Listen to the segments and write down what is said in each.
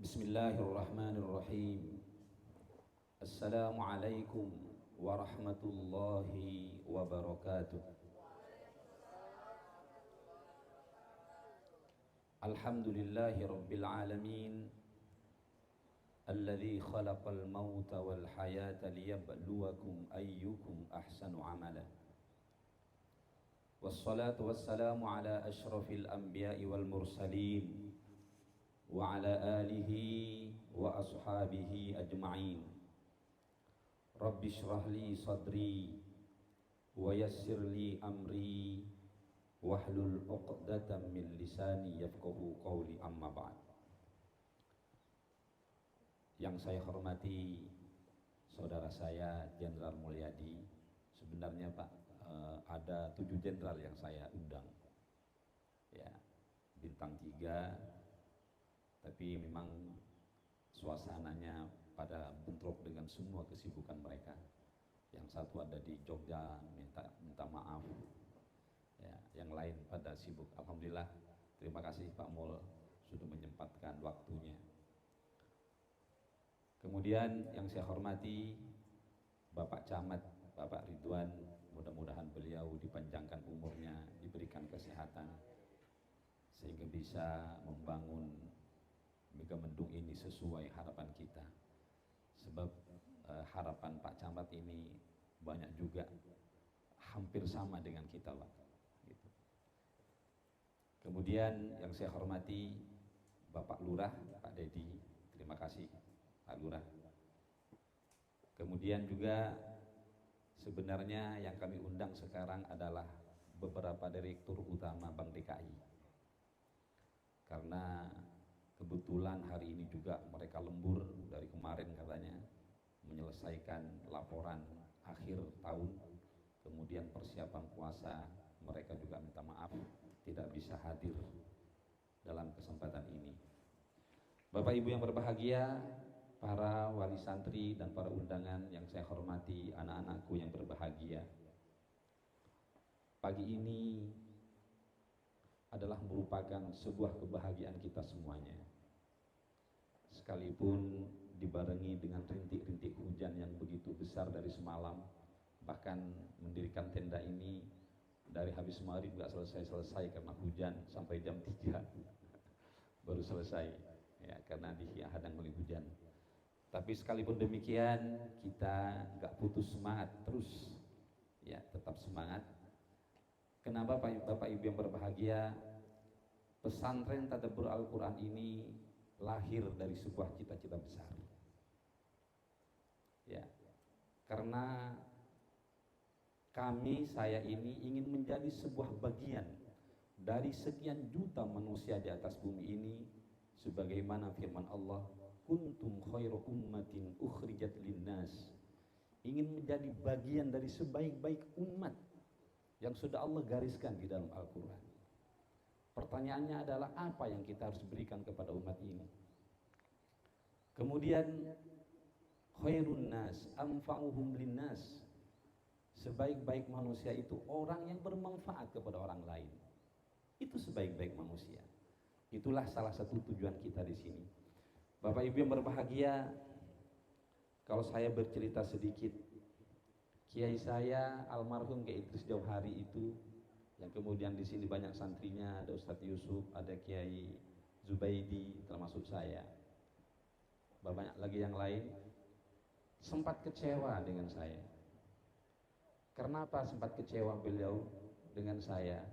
Bismillahirrahmanirrahim. Assalamualaikum warahmatullahi wabarakatuh. Alhamdulillahi rabbil alamin, alladzi khalaqal mauta wal hayata liyabluwakum ayyukum ahsanu amala. Wassalatu wassalamu ala asyrafil anbiya'i wal mursalin wa ala alihi wa ashabihi ajma'in. Rabbi shrah li sadri wa yassir li amri wahlul 'uqdatam min lisani yafqahu qawli, amma ba'd. Yang saya hormati saudara saya Jenderal Mulyadi. Sebenarnya Pak, ada 7 jenderal yang saya undang, ya, bintang 3, tapi memang suasananya pada bentrok dengan semua kesibukan mereka. Yang satu ada di Jogja, minta maaf, ya, yang lain pada sibuk. Alhamdulillah, terima kasih Pak Mul sudah menyempatkan waktunya. Kemudian yang saya hormati Bapak Camat, Bapak Ridwan, mudah-mudahan beliau dipanjangkan umurnya, diberikan kesehatan sehingga bisa membangun Megamendung ini sesuai harapan kita. Sebab harapan Pak Camat ini banyak juga hampir sama dengan kita, Pak. Gitu. Kemudian yang saya hormati Bapak Lurah, Pak Dedi, terima kasih Pak Lurah. Kemudian juga sebenarnya yang kami undang sekarang adalah beberapa direktur utama Bank DKI. Karena kebetulan hari ini juga mereka lembur dari kemarin katanya, menyelesaikan laporan akhir tahun, kemudian persiapan puasa. Mereka juga minta maaf tidak bisa hadir dalam kesempatan ini. Bapak Ibu yang berbahagia, para wali santri dan para undangan yang saya hormati, anak-anakku yang berbahagia, pagi ini adalah merupakan sebuah kebahagiaan kita semuanya. Sekalipun dibarengi dengan rintik-rintik hujan yang begitu besar dari semalam, bahkan mendirikan tenda ini dari habis maghrib gak selesai-selesai karena hujan, sampai jam 3 baru selesai, ya, karena dihadang oleh hujan. Tapi sekalipun demikian, kita gak putus semangat terus, ya, tetap semangat. Kenapa Bapak Ibu yang berbahagia? Pesantren Tadabbur Al-Quran ini lahir dari sebuah cita-cita besar, ya, karena saya ini ingin menjadi sebuah bagian dari sekian juta manusia di atas bumi ini, sebagaimana firman Allah, kuntum khairu ummatin ukhrijat linnas. Ingin menjadi bagian dari sebaik-baik umat yang sudah Allah gariskan di dalam Al-Quran. Pertanyaannya adalah apa yang kita harus berikan kepada umat ini? Kemudian khairun nas anfa'uhum linnas. Sebaik-baik manusia itu orang yang bermanfaat kepada orang lain. Itu sebaik-baik manusia. Itulah salah satu tujuan kita di sini. Bapak Ibu yang berbahagia, kalau saya bercerita sedikit, kiai saya almarhum Kiai Idris Jauhari itu, yang kemudian di sini banyak santrinya, ada Ustadz Yusuf, ada Kiai Zubaidi, termasuk saya, banyak lagi yang lain, sempat kecewa dengan saya. Kenapa sempat kecewa beliau dengan saya?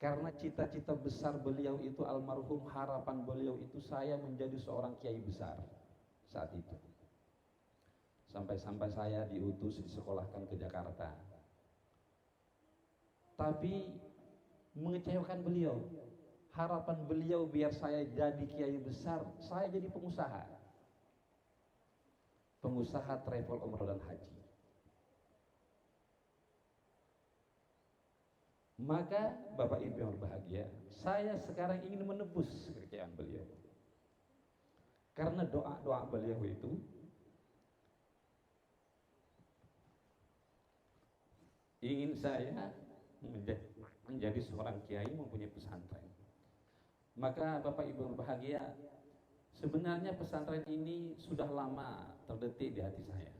Karena cita-cita besar beliau itu, almarhum, harapan beliau itu saya menjadi seorang kiai besar saat itu. Sampai-sampai saya diutus disekolahkan ke Jakarta. Tapi mengecewakan beliau. Harapan beliau biar saya jadi kiai besar, saya jadi pengusaha. Pengusaha travel umroh dan haji. Maka Bapak Ibu yang berbahagia, saya sekarang ingin menebus kekecewaan beliau. Karena doa-doa beliau itu ingin saya menjadi seorang kiai mempunyai pesantren. Maka Bapak Ibu berbahagia, Sebenarnya pesantren ini sudah lama terdetik di hati saya.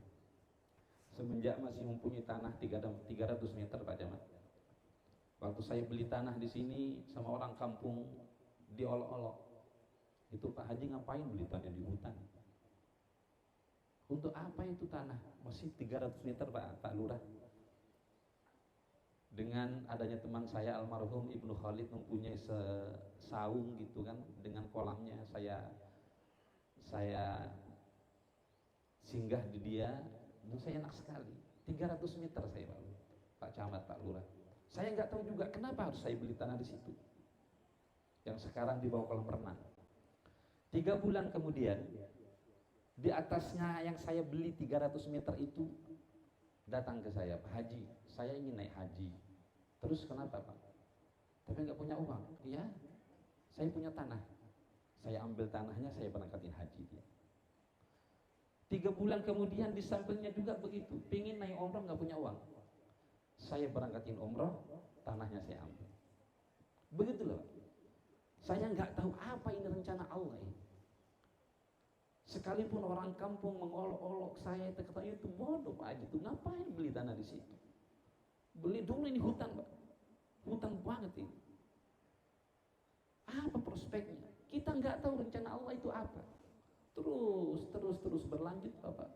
Semenjak masih mempunyai tanah 300 meter Pak Camat. Waktu saya beli tanah di sini sama orang kampung diolok-olok. Itu Pak Haji ngapain beli tanah di hutan? Untuk apa itu tanah? Masih 300 meter Pak Lurah. Dengan adanya teman saya almarhum Ibnu Khalid mempunyai saung gitu kan, dengan kolamnya saya singgah di dia, dan saya enak sekali. 300 meter saya Pak Camat, Pak Lurah. Saya nggak tahu juga kenapa harus saya beli tanah di situ, yang sekarang di bawah kolam renang. 3 bulan kemudian, di atasnya yang saya beli 300 meter itu datang ke saya, Pak Haji, saya ingin naik haji. Terus kenapa Pak? Tapi nggak punya uang. Iya, saya punya tanah. Saya ambil tanahnya, saya berangkatin haji dia. 3 bulan kemudian di sampingnya juga begitu, pingin naik umroh nggak punya uang. Saya berangkatin umroh, tanahnya saya ambil. Begitu loh. Saya nggak tahu apa ini rencana Allah ini. Sekalipun orang kampung mengolok-olok saya, katanya itu bodoh Pak Haji, itu ngapain beli tanah di situ? Beli dulu, ini hutan Pak, hutan banget ini. Apa prospeknya? Kita nggak tahu rencana Allah itu apa. Terus berlanjut Bapak.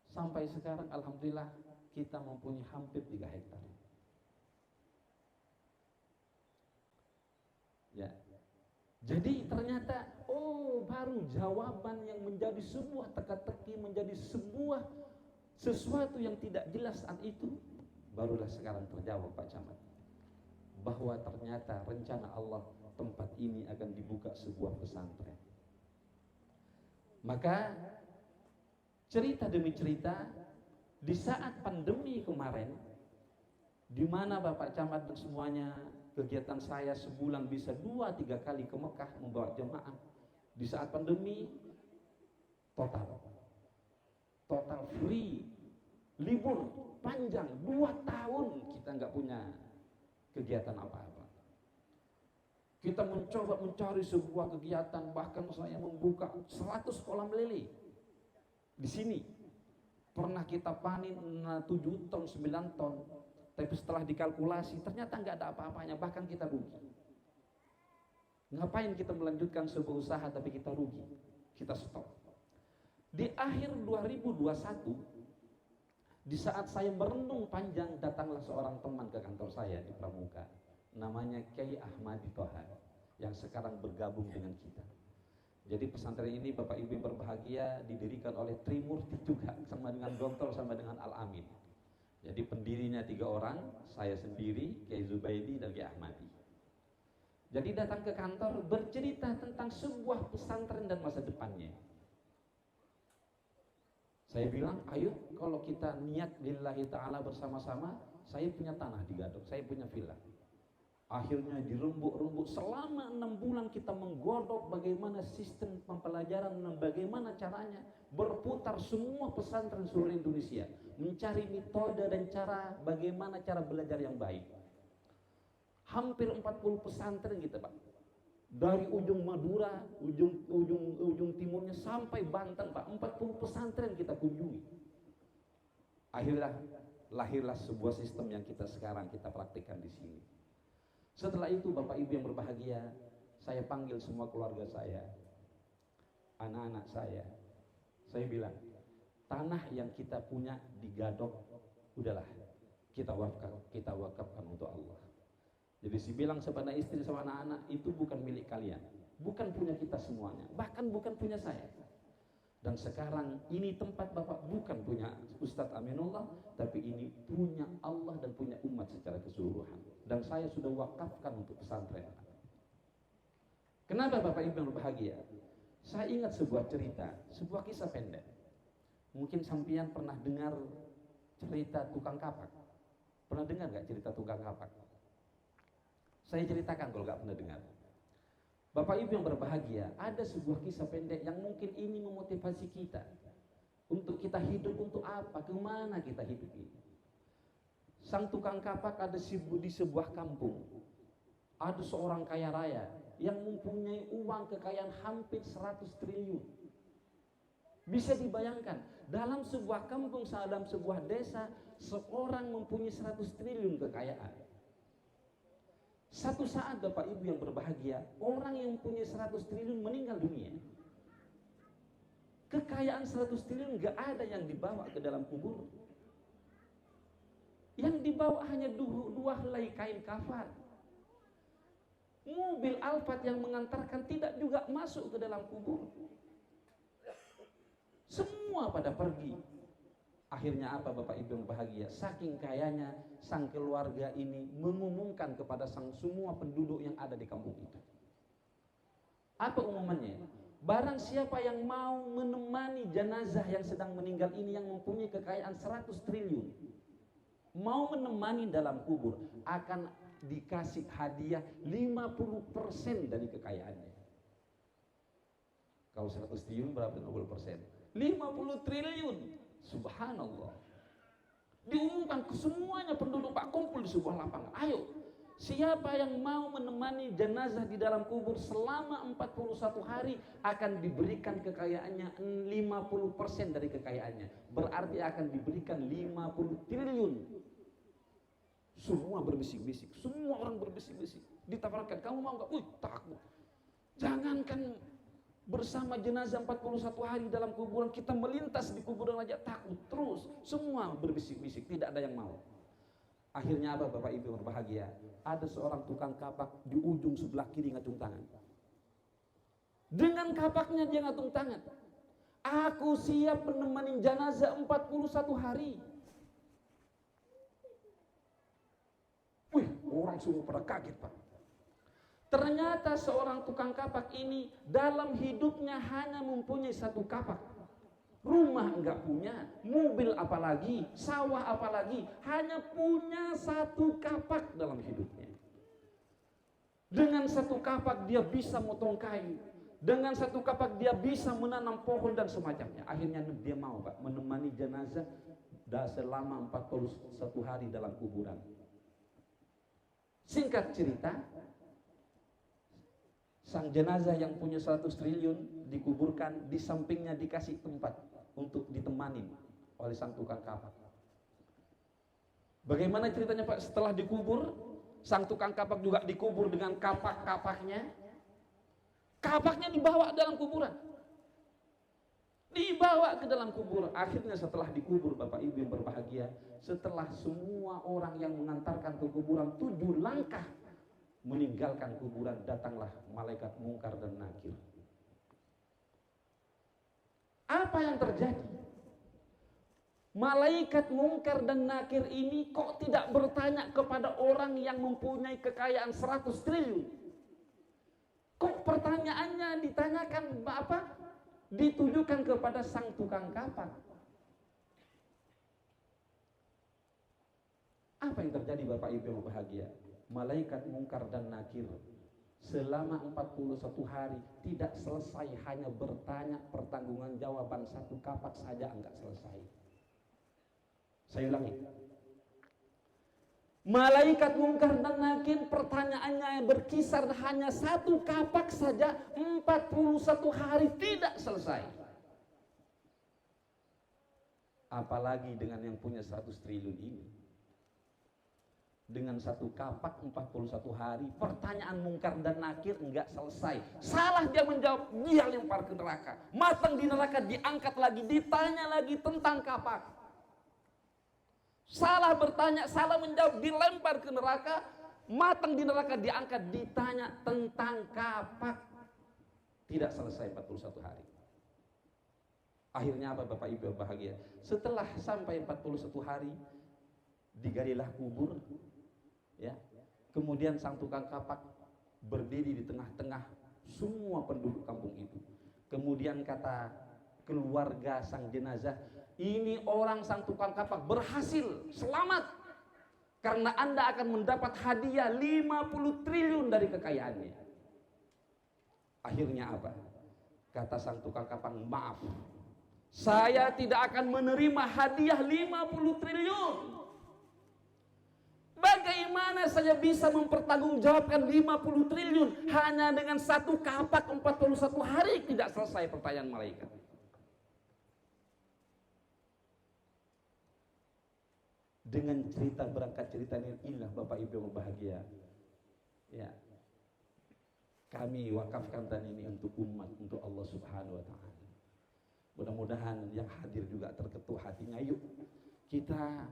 Sampai sekarang alhamdulillah kita mempunyai hampir 3 hektar. Ya. Jadi ternyata baru jawaban yang menjadi sebuah teka-teki, menjadi sebuah sesuatu yang tidak jelas saat itu, barulah sekarang terjawab Pak Camat, bahwa ternyata rencana Allah tempat ini akan dibuka sebuah pesantren. Maka cerita demi cerita, di saat pandemi kemarin, di mana Bapak Camat dan semuanya, kegiatan saya sebulan bisa 2-3 kali ke Mekah membawa jemaah. Di saat pandemi total free, libur panjang 2 tahun kita nggak punya kegiatan apa-apa. Kita mencoba mencari sebuah kegiatan, bahkan saya membuka 100 kolam lele di sini. Pernah kita panen 7 ton, 9 ton, tapi setelah dikalkulasi ternyata nggak ada apa-apanya, bahkan kita rugi. Ngapain kita melanjutkan sebuah usaha tapi kita rugi? Kita stop. Di akhir 2021, di saat saya merenung panjang, datanglah seorang teman ke kantor saya di Pramuka, namanya Kiai Ahmadi Toha, yang sekarang bergabung dengan kita. Jadi pesantren ini Bapak Ibu yang berbahagia didirikan oleh Trimurti juga, sama dengan Gontor, sama dengan Al-Amin. Jadi pendirinya 3 orang, saya sendiri, Kiai Zubaidi dan Kiai Ahmadi. Jadi datang ke kantor bercerita tentang sebuah pesantren dan masa depannya. Saya bilang, ayo kalau kita niat lillahi ta'ala bersama-sama, saya punya tanah di Gadok, saya punya villa. Akhirnya dirembuk-rembuk selama 6 bulan kita menggodok bagaimana sistem pembelajaran dan bagaimana caranya, berputar semua pesantren seluruh Indonesia, mencari metode dan cara bagaimana cara belajar yang baik. Hampir 40 pesantren kita Pak, dari ujung Madura, ujung timurnya sampai Banten Pak, 40 pesantren kita kunjungi. Akhirnya lahirlah sebuah sistem yang sekarang kita praktikkan di sini. Setelah itu Bapak Ibu yang berbahagia, saya panggil semua keluarga saya, anak-anak saya bilang, tanah yang kita punya di Gadok, udahlah kita wakafkan untuk Allah. Jadi si bilang kepada istri sama anak-anak, itu bukan milik kalian, bukan punya kita semuanya, bahkan bukan punya saya. Dan sekarang ini tempat Bapak bukan punya Ustadz Aminullah, tapi ini punya Allah dan punya umat secara keseluruhan. Dan saya sudah wakafkan untuk pesantren. Kenapa Bapak Ibu yang berbahagia? Saya ingat sebuah cerita, sebuah kisah pendek. Mungkin sampean pernah dengar cerita tukang kapak. Pernah dengar nggak cerita tukang kapak? Saya ceritakan kalau nggak pernah dengar. Bapak Ibu yang berbahagia, ada sebuah kisah pendek yang mungkin ini memotivasi kita untuk kita hidup untuk apa, kemana kita hidup ini. Sang tukang kapak ada di sebuah kampung. Ada seorang kaya raya, yang mempunyai uang kekayaan hampir 100 triliun. Bisa dibayangkan, dalam sebuah kampung, dalam sebuah desa, seorang mempunyai 100 triliun kekayaan. Satu saat Bapak Ibu yang berbahagia, orang yang mempunyai 100 triliun meninggal dunia. Kekayaan 100 triliun gak ada yang dibawa ke dalam kubur. Yang dibawa hanya dua helai kain kafan. Mobil Alphard yang mengantarkan tidak juga masuk ke dalam kubur. Semua pada pergi. Akhirnya apa Bapak Ibu yang bahagia? Saking kayanya sang keluarga ini mengumumkan kepada semua penduduk yang ada di kampung itu. Apa umumannya? Barang siapa yang mau menemani jenazah yang sedang meninggal ini yang mempunyai kekayaan 100 triliun, mau menemani dalam kubur, akan dikasih hadiah 50% dari kekayaannya. Kalau 100 triliun berapa 50%? 50 triliun. Subhanallah. Diumumkan ke semuanya penduduk Pak kumpul di sebuah lapangan. Ayo, siapa yang mau menemani jenazah di dalam kubur selama 41 hari akan diberikan kekayaannya 50% dari kekayaannya. Berarti akan diberikan 50 triliun. Semua berbisik-bisik, semua orang berbisik-bisik. Ditawarkan, kamu mau nggak? Wih, takut. Jangankan bersama jenazah 41 hari dalam kuburan, kita melintas di kuburan aja takut terus. Semua berbisik-bisik, tidak ada yang mau. Akhirnya apa Bapak Ibu berbahagia? Ada seorang tukang kapak di ujung sebelah kiri ngatung tangan. Dengan kapaknya dia ngatung tangan. Aku siap menemani jenazah 41 hari. Wih, orang semua pada kaget Pak. Ternyata seorang tukang kapak ini dalam hidupnya hanya mempunyai satu kapak. Rumah enggak punya, mobil apalagi, sawah apalagi, hanya punya satu kapak dalam hidupnya. Dengan satu kapak dia bisa motong kayu, dengan satu kapak dia bisa menanam pohon dan semacamnya. Akhirnya dia mau Pak menemani jenazah selama 41 hari dalam kuburan. Singkat cerita, sang jenazah yang punya 100 triliun dikuburkan, di sampingnya dikasih tempat untuk ditemani oleh sang tukang kapak. Bagaimana ceritanya Pak? Setelah dikubur, sang tukang kapak juga dikubur dengan kapak-kapaknya. Kapaknya dibawa dalam kuburan. Dibawa ke dalam kubur. Akhirnya setelah dikubur Bapak Ibu yang berbahagia, setelah semua orang yang mengantarkan ke kuburan 7 langkah meninggalkan kuburan, datanglah malaikat mungkar dan nakir. Apa yang terjadi? Malaikat mungkar dan nakir ini kok tidak bertanya kepada orang yang mempunyai kekayaan 100 triliun? Kok pertanyaannya ditanyakan apa? Ditujukan kepada sang tukang kapak. Apa yang terjadi Bapak Ibu yang bahagia? Malaikat mungkar dan nakir selama 41 hari tidak selesai hanya bertanya, pertanggungan jawaban satu kapak saja enggak selesai. Saya ulangi. Malaikat mungkar dan nakir pertanyaannya yang berkisar hanya satu kapak saja, 41 hari tidak selesai. Apalagi dengan yang punya 100 triliun ini. Dengan satu kapak 41 hari, pertanyaan mungkar dan nakir enggak selesai. Salah dia menjawab, dia lempar ke neraka. Matang di neraka, diangkat lagi, ditanya lagi tentang kapak. Salah bertanya, salah menjawab, dilempar ke neraka. Matang di neraka, diangkat, ditanya tentang kapak. Tidak selesai 41 hari. Akhirnya apa Bapak Ibu bahagia? Setelah sampai 41 hari, digalilah kubur. Ya. Kemudian sang tukang kapak berdiri di tengah-tengah semua penduduk kampung itu. Kemudian kata keluarga sang jenazah, ini orang sang tukang kapak berhasil, selamat. Karena Anda akan mendapat hadiah 50 triliun dari kekayaannya. Akhirnya apa? Kata sang tukang kapak, maaf, saya tidak akan menerima hadiah 50 triliun. Bagaimana saya bisa mempertanggungjawabkan 50 triliun hanya dengan satu kapak 41 hari tidak selesai, pertanyaan malaikat. Dengan cerita, berangkat cerita ini, inilah Bapak Ibu yang berbahagia. Ya. Kami wakafkan tadi ini untuk umat, untuk Allah Subhanahu wa taala. Mudah-mudahan yang hadir juga terketuk hatinya. Yuk kita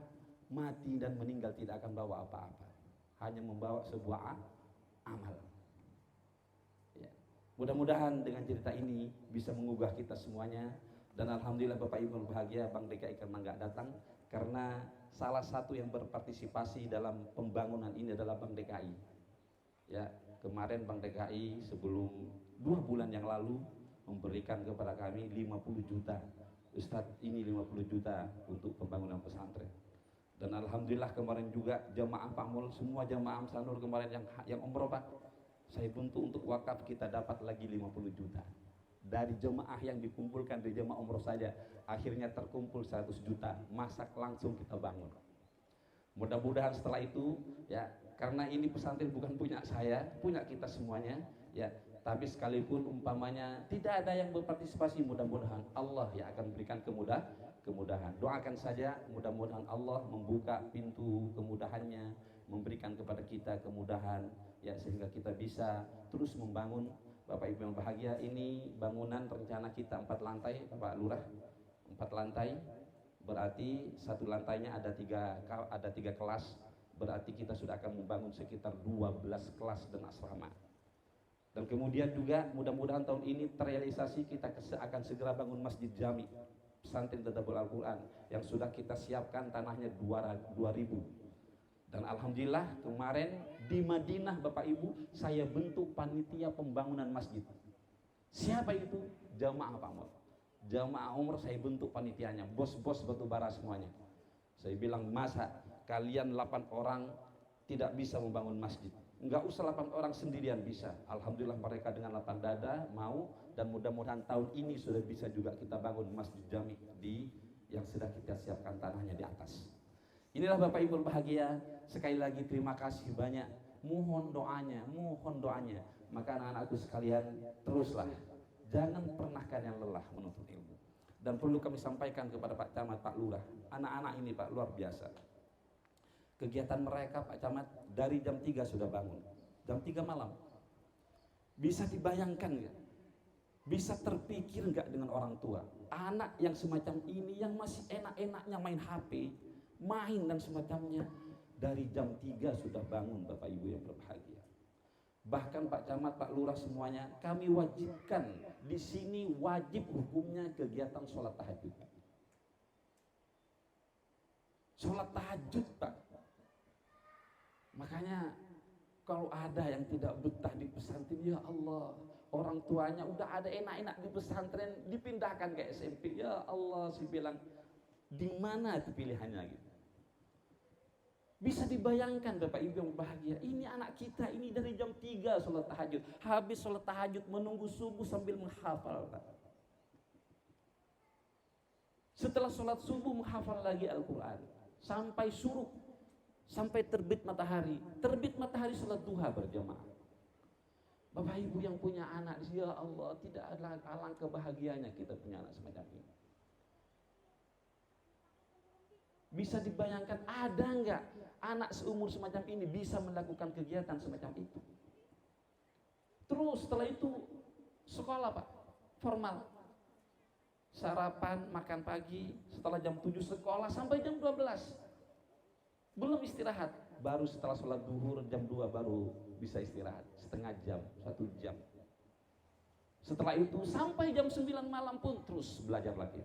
mati dan meninggal tidak akan bawa apa-apa, hanya membawa sebuah amal. Ya. Mudah-mudahan dengan cerita ini bisa mengubah kita semuanya. Dan alhamdulillah Bapak Ibu berbahagia, Bank DKI karena nggak datang, karena salah satu yang berpartisipasi dalam pembangunan ini adalah Bank DKI. Ya, kemarin Bank DKI sebelum 2 bulan yang lalu memberikan kepada kami 50 juta. Ustadz, ini 50 juta untuk pembangunan pesantren. Dan alhamdulillah kemarin juga jamaah Pakmul, semua jamaah Amsanur kemarin yang umroh Pak, saya bantu untuk wakaf, kita dapat lagi 50 juta. Dari jemaah yang dikumpulkan di jemaah umroh saja, akhirnya terkumpul 100 juta, masak langsung kita bangun. Mudah-mudahan setelah itu, ya, karena ini pesantren bukan punya saya, punya kita semuanya, ya. Tapi sekalipun umpamanya tidak ada yang berpartisipasi, mudah-mudahan Allah yang akan berikan kemudahan. Doakan saja, mudah-mudahan Allah membuka pintu kemudahannya, memberikan kepada kita kemudahan, ya, sehingga kita bisa terus membangun. Bapak Ibu yang bahagia, ini bangunan rencana kita 4 lantai, Pak Lurah, 4 lantai. Berarti satu lantainya ada 3 kelas. Berarti kita sudah akan membangun sekitar 12 kelas dan asrama. Dan kemudian juga mudah-mudahan tahun ini terrealisasi, kita akan segera bangun masjid jami, pesantren Tadabbur Al-Quran, yang sudah kita siapkan tanahnya 2.000. Dan alhamdulillah kemarin di Madinah Bapak Ibu, saya bentuk panitia pembangunan masjid. Siapa itu? Jamaah Pakmul. Jamaah umroh saya bentuk panitianya, bos-bos batubara semuanya. Saya bilang, masa kalian 8 orang tidak bisa membangun masjid? Enggak usah 8 orang sendirian bisa. Alhamdulillah mereka dengan lapang dada mau, dan mudah-mudahan tahun ini sudah bisa juga kita bangun masjid jami di yang sudah kita siapkan tanahnya di atas. Inilah Bapak Ibu bahagia, sekali lagi terima kasih banyak. Mohon doanya. Maka anak-anakku sekalian, teruslah, jangan pernah kalian lelah menuntut ilmu. Dan perlu kami sampaikan kepada Pak Camat, Pak Lurah, anak-anak ini Pak luar biasa. Kegiatan mereka Pak Camat dari jam 3 sudah bangun, jam 3 malam. Bisa dibayangkan nggak? Bisa terpikir nggak dengan orang tua? Anak yang semacam ini yang masih enak-enaknya main HP, main dan semacamnya, dari jam 3 sudah bangun Bapak Ibu yang berbahagia. Bahkan Pak Camat, Pak Lurah semuanya, kami wajibkan di sini, wajib hukumnya kegiatan sholat tahajud. Sholat tahajud Pak. Makanya kalau ada yang tidak betah di pesantren, ya Allah, orang tuanya udah ada enak-enak di pesantren, dipindahkan ke SMP. Ya Allah, saya bilang, di mana itu pilihannya gitu. Bisa dibayangkan Bapak Ibu yang bahagia, ini anak kita ini dari jam 3 sholat tahajud, habis sholat tahajud menunggu subuh sambil menghafal Pak. Setelah sholat subuh menghafal lagi Al-Quran sampai suruh, sampai terbit matahari sholat duha berjamaah. Bapak Ibu yang punya anak, ya Allah, tidak ada alangkah bahagianya kita punya anak semacam ini. Bisa dibayangkan ada nggak anak seumur semacam ini bisa melakukan kegiatan semacam itu? Terus setelah itu sekolah Pak, formal. Sarapan, makan pagi, setelah jam 7 sekolah sampai jam 12. Belum istirahat, baru setelah sholat duhur jam 2 baru bisa istirahat, setengah jam, 1 jam. Setelah itu sampai jam 9 malam pun terus belajar lagi.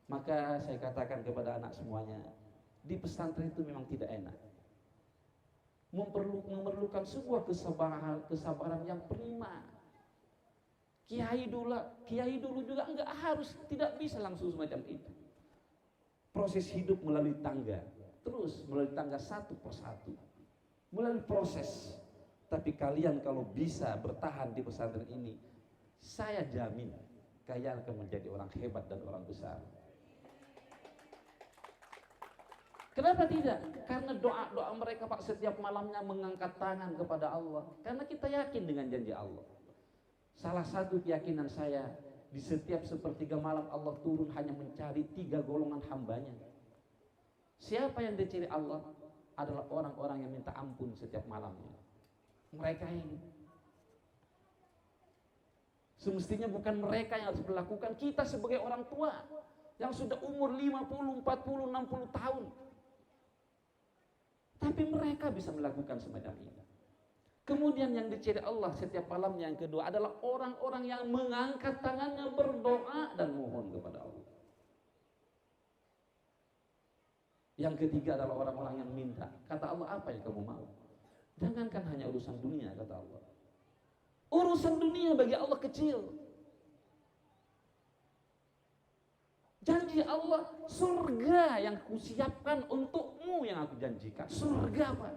Maka saya katakan kepada anak semuanya, di pesantren itu memang tidak enak. Memerlukan sebuah kesabaran yang prima. Kiai dulu juga enggak harus, tidak bisa langsung semacam itu. Proses hidup melalui tangga, terus melalui tangga satu persatu, melalui proses. Tapi kalian kalau bisa bertahan di pesantren ini, saya jamin kalian akan menjadi orang hebat dan orang besar. Kenapa tidak? Karena doa-doa mereka Pak setiap malamnya mengangkat tangan kepada Allah. Karena kita yakin dengan janji Allah. Salah satu keyakinan saya, di setiap sepertiga malam Allah turun hanya mencari 3 golongan hambanya. Siapa yang dicari Allah? Adalah orang-orang yang minta ampun setiap malamnya. Mereka ini. Semestinya bukan mereka yang harus melakukan, kita sebagai orang tua yang sudah umur 50, 40, 60 tahun. Tapi mereka bisa melakukan semacam ini. Kemudian yang dicari Allah setiap malamnya yang kedua adalah orang-orang yang mengangkat tangannya berdoa dan mohon kepada Allah. Yang ketiga adalah orang-orang yang minta. Kata Allah, apa yang kamu mau? Jangankan hanya urusan dunia, kata Allah. Urusan dunia bagi Allah kecil. Janji Allah, surga yang kusiapkan untukmu yang aku janjikan. Surga Pak.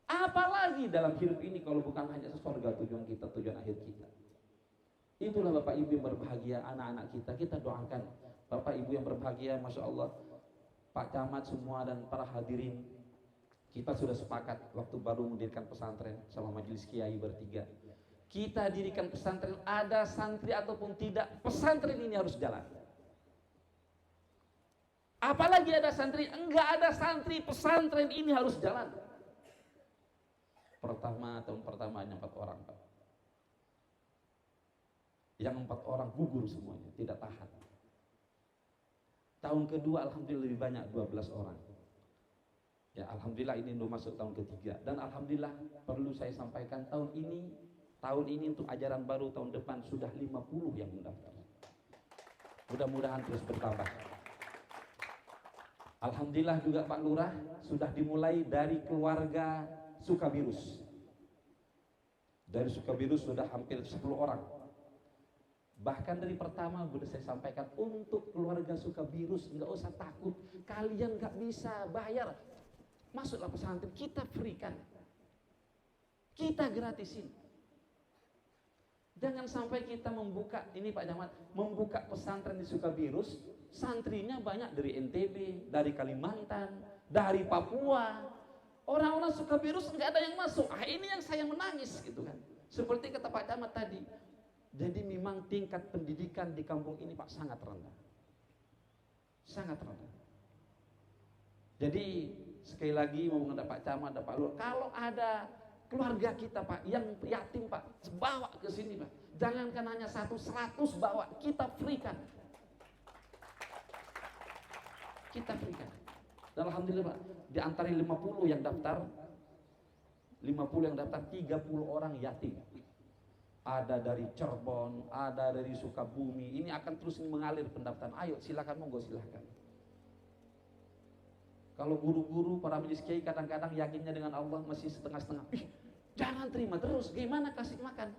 Apalagi dalam hidup ini kalau bukan hanya surga tujuan kita, tujuan akhir kita. Itulah Bapak Ibu yang berbahagia, anak-anak kita. Kita doakan Bapak Ibu yang berbahagia, Masya Allah, Pak Camat semua dan para hadirin. Kita sudah sepakat waktu baru mendirikan pesantren sama majelis kiai bertiga. Kita dirikan pesantren, ada santri ataupun tidak, pesantren ini harus jalan. Apalagi ada santri, enggak ada santri, pesantren ini harus jalan. Tahun pertamanya 4 orang Pak. Yang 4 orang gugur semuanya, tidak tahan. Tahun kedua alhamdulillah lebih banyak, 12 orang. Ya alhamdulillah ini udah masuk tahun ketiga. Dan alhamdulillah perlu saya sampaikan tahun ini untuk ajaran baru tahun depan sudah 50 yang mendaftar. Mudah-mudahan terus bertambah. Alhamdulillah juga Pak Lurah sudah dimulai dari keluarga Sukabirus. Dari Sukabirus sudah hampir 10 orang. Bahkan dari pertama sudah saya sampaikan, untuk keluarga Sukabirus nggak usah takut. Kalian nggak bisa bayar, masuklah pesantren, kita free-kan, kita gratisin. Jangan sampai kita membuka, ini Pak Camat, membuka pesantren di Sukabirus, santrinya banyak dari NTB, dari Kalimantan, dari Papua. Orang-orang Sukabirus nggak ada yang masuk. Ini yang saya menangis gitu kan. Seperti kata Pak Camat tadi. Jadi memang tingkat pendidikan di kampung ini Pak sangat rendah. Sangat rendah. Jadi sekali lagi mau ada Pak Camat, ada Pak Lurah, kalau ada keluarga kita Pak yang yatim Pak, bawa ke sini Pak. Jangankan hanya 100 bawa, kita free-kan. Kita free-kan. Dan alhamdulillah Pak, di antara 50 yang daftar, 30 orang yatim. Ada dari Cirebon, ada dari Sukabumi. Ini akan terus mengalir pendaftaran. Ayo silakan, monggo silakan. Kalau guru-guru, para majelis kiai kadang-kadang yakinnya dengan Allah masih setengah-setengah. Jangan terima terus, gimana kasih makan?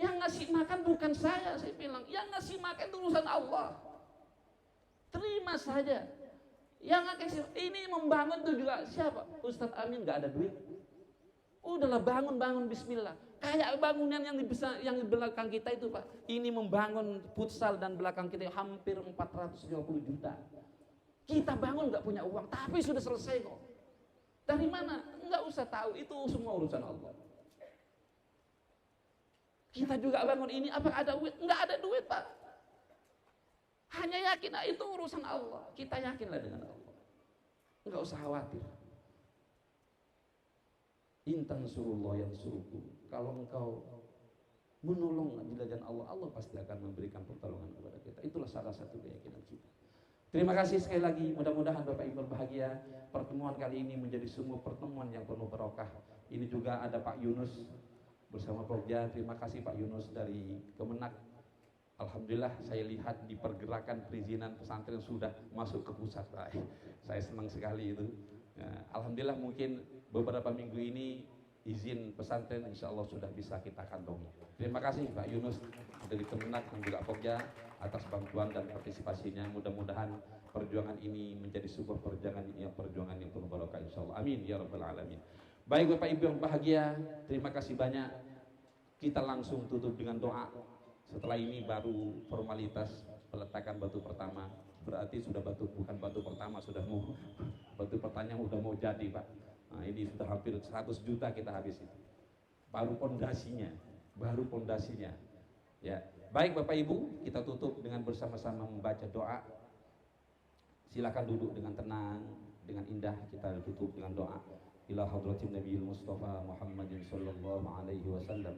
Yang ngasih makan bukan saya bilang. Yang ngasih makan itu urusan Allah. Terima saja. Yang ngasih, ini membangun itu juga siapa? Ustadz Amin nggak ada duit. Udahlah bangun bismillah. Kayak bangunan yang di belakang kita itu Pak. Ini membangun futsal dan belakang kita hampir 450 juta. Kita bangun nggak punya uang, tapi sudah selesai kok. Dari mana? Nggak usah tahu, itu semua urusan Allah. Kita juga bangun ini, apa ada duit? Nggak ada duit Pak. Hanya yakin, itu urusan Allah. Kita yakinlah dengan Allah. Nggak usah khawatir. Intan surullah yang suruhku. Kalau engkau menolong di jalan Allah, Allah pasti akan memberikan pertolongan kepada kita. Itulah salah satu keyakinan kita. Terima kasih sekali lagi. Mudah-mudahan Bapak Ibu berbahagia. Pertemuan kali ini menjadi sungguh pertemuan yang penuh berkah. Ini juga ada Pak Yunus bersama Pokja. Terima kasih Pak Yunus dari Kemenak. Alhamdulillah saya lihat di pergerakan perizinan pesantren sudah masuk ke pusat. Saya senang sekali itu. Ya, alhamdulillah mungkin beberapa minggu ini izin pesantren insya Allah sudah bisa kita kantongi. Terima kasih Pak Yunus dari Kemenak dan juga Pokja atas bantuan dan partisipasinya. Mudah-mudahan perjuangan ini menjadi sebuah perjuangan yang penuh barokah insya Allah. Amin ya rabbal alamin. Baik Bapak Ibu yang bahagia, terima kasih banyak. Kita langsung tutup dengan doa. Setelah ini baru formalitas peletakan batu pertama, berarti sudah bukan batu pertama, sudah mau batu pertanyaan udah mau jadi, Pak. Nah, ini sudah hampir 100 juta kita habis itu. Baru pondasinya. Ya. Baik Bapak Ibu, kita tutup dengan bersama-sama membaca doa. Silakan duduk dengan tenang, dengan indah, kita tutup dengan doa. Ila hadratin Nabiyil Mustafa Muhammadin sallallahu alaihi wasallam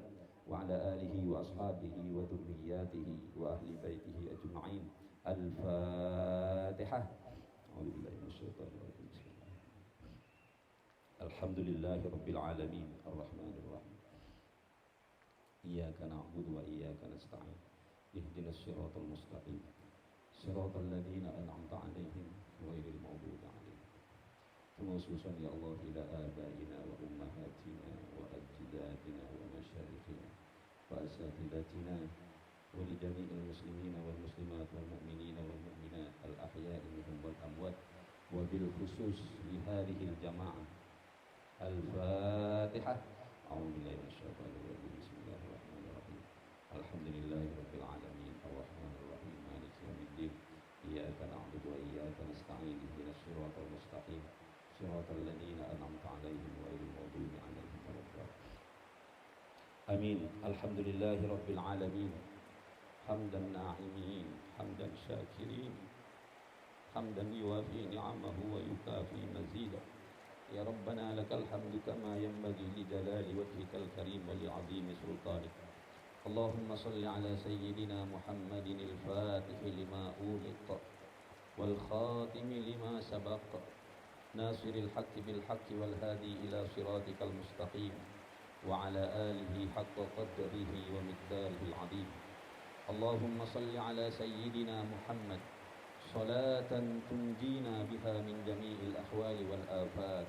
wa ala alihi wa ashabihi wa dzurriyyatihi wa ahli baitihi ajma'in. Al-Fatihah. A'udzubillahi minasyaitonir rajim. Alhamdulillahirabbil alamin arrahmanir rahim. Iyyaka na'budu wa iyyaka nasta'in. Ihdinas siratal mustaqim. Siratal ladzina an'amta 'alaihim ghairil maghdubi 'alaihim. Khususan ya Allah ila abaina wa ummahatina wa ajdadina wa masyayikhina wa asatidatina wa li jami'il muslimina wal muslimat wal mu'minina wal mu'minat al ahya'i minhum wal amwat wa bil khusus li hadhihi al jama'ah. Al-Fatihah. A'udzubillahi minasyaitonir rajim. Bismillahirrahmanirrahim. Alhamdulillahirabbil alamin arrahmanir rahim maliki yaumiddin. Iyyaka na'budu wa iyyaka nasta'in. Ihdinas siratal mustaqim. Siratal ladzina an'amta 'alaihim ghairil maghdubi 'alaihim waladdallin. Amin. Alhamdulillahirabbil alamin. Hamdan na'imin, hamdan syakirin. Hamdan yuwafi ni'amahu wa yukafi mazidah. Ya Rabbana lakal hamdu kama yanbaghi li jalali wajhikal karim wa li 'azimi sultanik. Allahumma salli ala sayyidina Muhammadin al-fatih lima ughliqa wal khatim lima sabaqa nasiril haqqi bil haqqi wal hadi ila siratikal mustaqim wa ala alihi haqqa qadrihi wa miqdarihi al-'azim. Allahumma salli ala sayyidina Muhammad salatan tunjina biha min jami'il ahwali wal afat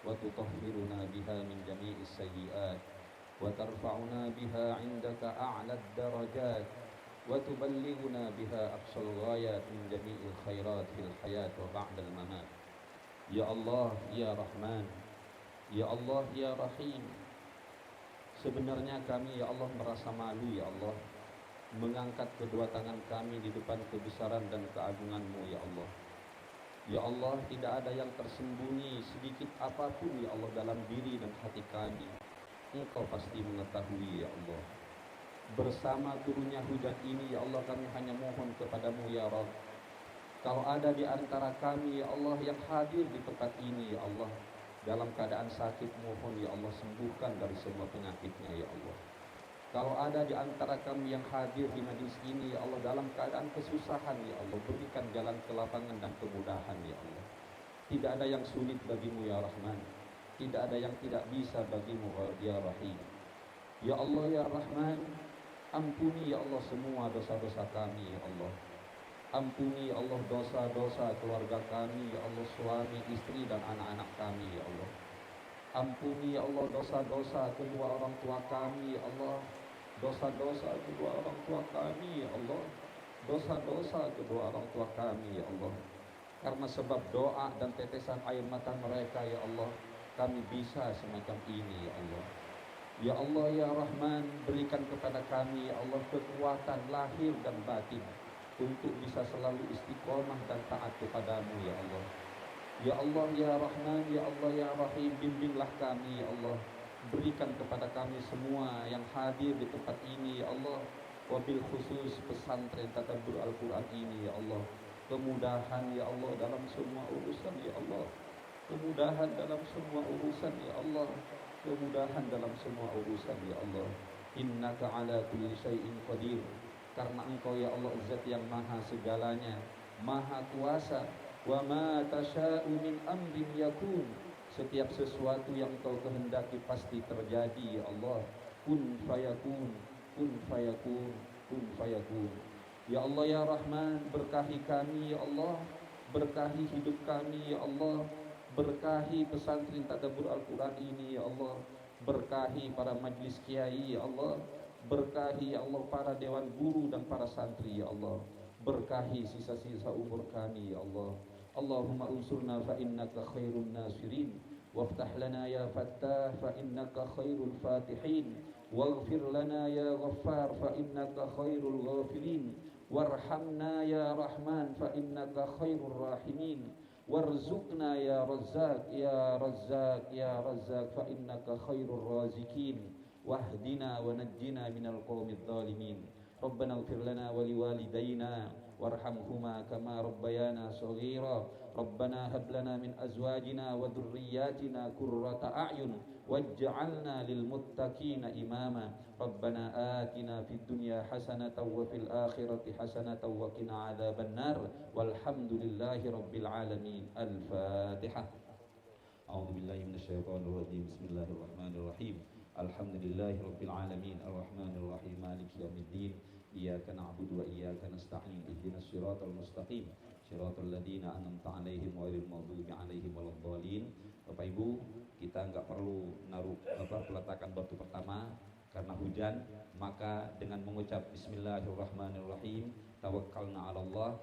wa tutahhiruna biha min jami'is sayyi'at wa tarfa'una biha 'indaka a'la ad-darajat wa tuballighuna biha aqsal ghayat min jami'il khairat fil hayat wa ba'dal mamat. Ya Allah, ya Rahman, ya Allah, ya Rahim. Sebenarnya kami ya Allah merasa malu ya Allah mengangkat kedua tangan kami di depan kebesaran dan keagungan-Mu ya Allah. Ya Allah, tidak ada yang tersembunyi sedikit apapun ya Allah dalam diri dan hati kami. Engkau pasti mengetahui ya Allah. Bersama turunnya hujan ini ya Allah, kami hanya mohon kepadamu ya Rabb. Kalau ada di antara kami ya Allah yang hadir di tempat ini ya Allah dalam keadaan sakit, mohon ya Allah sembuhkan dari semua penyakitnya ya Allah. Kalau ada di antara kami yang hadir di majlis ini ya Allah dalam keadaan kesusahan ya Allah, berikan jalan kelapangan dan kemudahan ya Allah. Tidak ada yang sulit bagimu ya Rahman, tidak ada yang tidak bisa bagimu ya Rahim. Ya Allah ya Rahman, ampuni ya Allah semua dosa-dosa kami ya Allah. Ampuni ya Allah dosa-dosa keluarga kami ya Allah, suami, istri dan anak-anak kami ya Allah. Ampuni ya Allah dosa-dosa kedua orang tua kami ya Allah. Dosa-dosa kedua orang tua kami ya Allah. Dosa-dosa kedua orang tua kami ya Allah. Karena sebab doa dan tetesan air mata mereka ya Allah, kami bisa semacam ini ya Allah. Ya Allah ya Rahman, berikan kepada kami ya Allah kekuatan lahir dan batin untuk bisa selalu istiqomah dan taat kepadamu ya Allah. Ya Allah ya Rahman, ya Allah ya Rahim, bimbinglah kami ya Allah. Berikan kepada kami semua yang hadir di tempat ini ya Allah, wabil khusus pesantren tadabbur Al-Quran ini ya Allah, kemudahan ya Allah dalam semua urusan ya Allah. Kemudahan dalam semua urusan ya Allah. Kemudahan dalam semua urusan ya Allah. Innaka ala kulli syai'in qadir. Karena Engkau ya Allah zat yang maha segalanya, maha kuasa. Wa ma tasha'u min amrin yakun. Setiap sesuatu yang Engkau kehendaki pasti terjadi ya Allah. Kun fayakun, kun fayakun, kun fayakun. Ya Allah ya Rahman, berkahi kami ya Allah, berkahi hidup kami ya Allah, berkahi pesantren tadabbur Al-Quran ini ya Allah, berkahi para majlis kiai ya Allah, berkahi ya Allah para dewan guru dan para santri ya Allah, berkahi sisa-sisa umur kami ya Allah. Allahumma unsurna fa innaka khairun nasirin, waftah lana ya fattah fa innaka khairul fatihin, waghfir lana ya ghaffar fa innaka khairul ghafirin, warhamna ya Rahman fa innaka khairur rahimin, warzuqna ya Razzaq ya Razzaq ya Razzaq fa innaka khairur razikin, wahdina wa najjina minal qawmidz zalimin. Rabbana ighfir lana wa liwalidayna warhamhuma kama rabbayana shaghira. Rabbana hab lana min azwajina wa dhurriyyatina qurrata a'yun waj'alna lil muttaqina imama. Rabbana atina fid dunya hasanatan wa fil akhirati hasanatan wa qina adzabannar. Walhamdulillahi rabbil alamin. Al-Fatihah. A'udzu billahi minasyaitonir rajim. Bismillahirrahmanirrahim. Alhamdulillahi rabbil alamin. Arrahmanir rahim. Maliki yaumiddin. Iyyaka na'budu wa iyyaka nasta'in. Ihdinas siratal mustaqim. Siratal ladzina an'amta 'alaihim ghairil maghdubi 'alaihim waladdallin. Bapak Ibu, kita enggak perlu naruh peletakan batu pertama karena hujan, maka dengan mengucap bismillahirrahmanirrahim, tawakkalna 'alallah,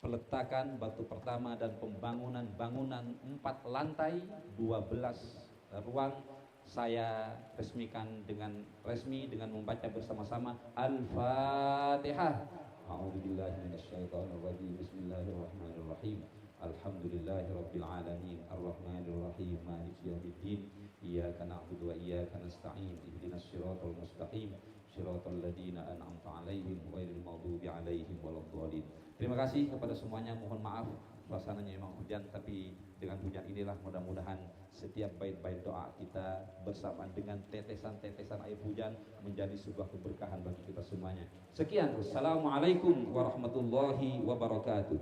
peletakan batu pertama dan pembangunan bangunan 4 lantai 12 ruang saya resmikan dengan resmi dengan membaca bersama-sama Al-Fatihah. A'udzubillahi minasyaitonir rajim. Bismillahirrahmanirrahim. Alhamdulillahirabbil alamin. Arrahmanir rahim. Maliki yaumiddin. Iyyaka na'budu wa iyyaka nasta'in. Ihdinas siratal mustaqim. Siratal ladzina an'amta 'alaihim ghairil maghdubi 'alaihim waladdallin. Terima kasih kepada semuanya. Mohon maaf suasananya memang hujan, tapi dengan hujan inilah mudah-mudahan setiap bait-bait doa kita bersamaan dengan tetesan-tetesan air hujan menjadi sebuah keberkahan bagi kita semuanya. Sekian, wassalamualaikum warahmatullahi wabarakatuh.